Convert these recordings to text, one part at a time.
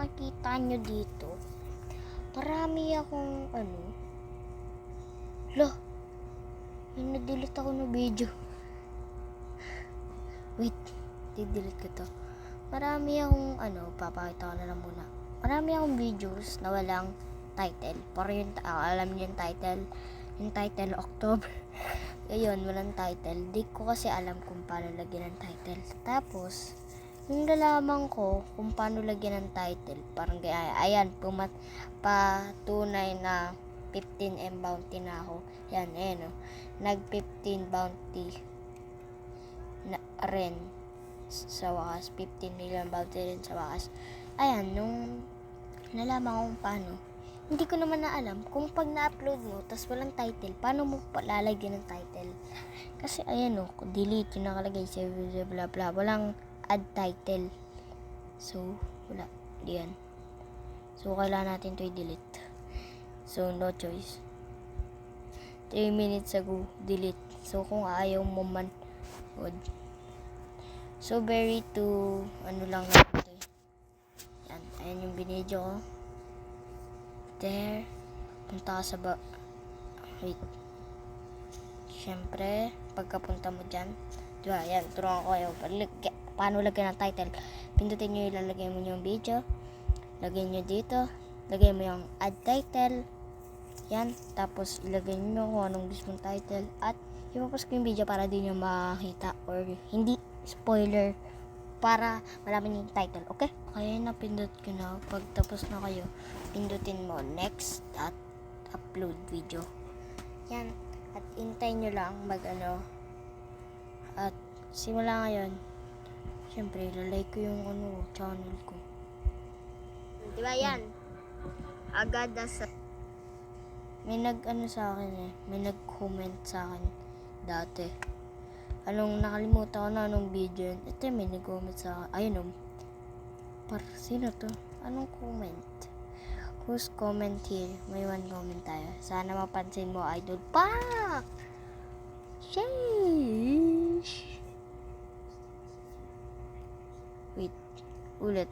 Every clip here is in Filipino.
makikita nyo dito, marami akong Lo, may na-delete ako ng video. Wait, di-delete ko to. Marami akong papakita ko na lang muna. Marami akong videos na walang title. Pero yung, alam niyo yung title? Yung title, October. Ayun, walang title. Di ko kasi alam kung paano lagyan ng title. Tapos, yung nalaman ko kung paano lagyan ng title, parang gaya, ayan, patunay na 15M bounty na ako. Yan, ayan, nag 15 bounty na rin sa wakas. 15 million bounty rin sa wakas. Ayan, nung nalaman ko kung paano, hindi ko naman na alam kung pag na-upload mo tas walang title, paano mo lalagyan ng title. Kasi ayan delete yung nakalagay sa bla bla, walang add title. So, wala. Diyan. So, kailangan natin to i-delete. So, no choice. 3 minutes ago, delete. So, kung ayaw mo man, would. So, very to, lang natin. Yan. Ayan yung binidyo ko. There. Punta ka sa wait. Siyempre, pagkapunta mo dyan, diba, yan, turuan ko kayo. Paano lagyan ng title? Pindutin nyo, ilalagay mo yung video. Lagay nyo dito. Lagay mo yung add title. Yan. Tapos, ilagay nyo kung anong gusto mong title. At, ipapost ko yung video para di nyo makita or hindi spoiler para malaman yung title. Okay? Kaya napindot ko na. Pag tapos na kayo, pindutin mo next at upload video. Yan. At intay nyo lang at simula ngayon, syempre, lalike ko yung channel ko. Diba yan? Agad may sa akin may nag-comment sa akin dati. Nakalimutan ko na anong video yun. Ito may nag-comment sa akin. Ayun sino to? Anong comment? Who's comment here? May one comment tayo. Sana mapansin mo, Idol Pak! Sheesh! Wait. Ulit.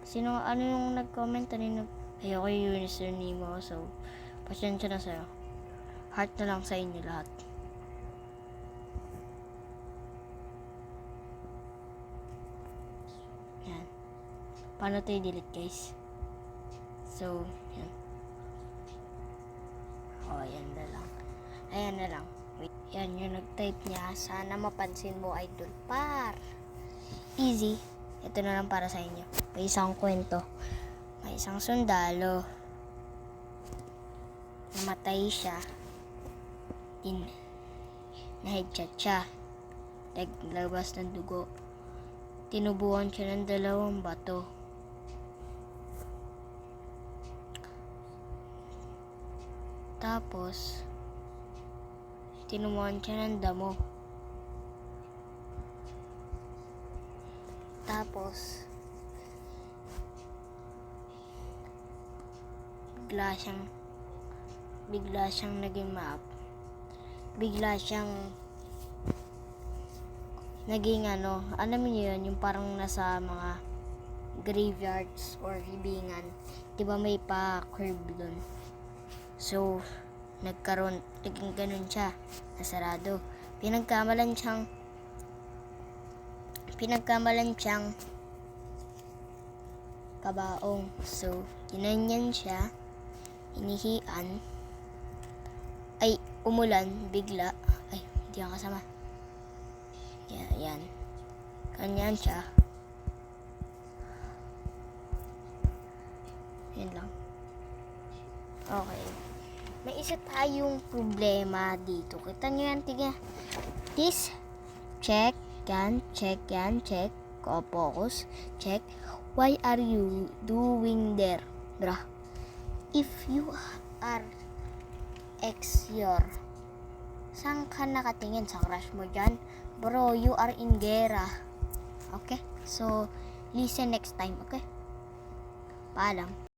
Sino, yung nag-comment? Ayoko yung username mo. So, pasensya na sa'yo. Heart na lang sa inyo lahat. Yan. Paano tayo delete, guys? So, yan. Yan na lang. Ayan na lang. Wait. Yan yung nag-type niya. Sana mapansin mo, Idol Par. Easy. Ito na lang para sa inyo. May isang kwento. May isang sundalo. Namatay siya. Na-headshot siya. Naglabas ng dugo. Tinubuan siya ng 2 bato. Tapos, tinubuan siya ng damo. Tapos, bigla siyang naging map. Bigla siyang naging alam niyo yun, yung parang nasa mga graveyards or libingan. Diba may pa-curve dun? So, naging ganun siya. Nasarado. Pinagkamalan siyang kabaong. So, ginanyan siya. Inihian. Ay, umulan. Bigla. Ay, hindi ako kasama. Yan. Ganyan siya. Yan lang. Okay. May isa tayong problema dito. Kita nyo yan, tiga. This, check. Yan, check. Focus. Check. Why are you doing there? Bra. If you are saan ka nakatingin? Sa crush mo dyan? Bro, you are in gera. Okay? So, listen next time. Okay? Paalam.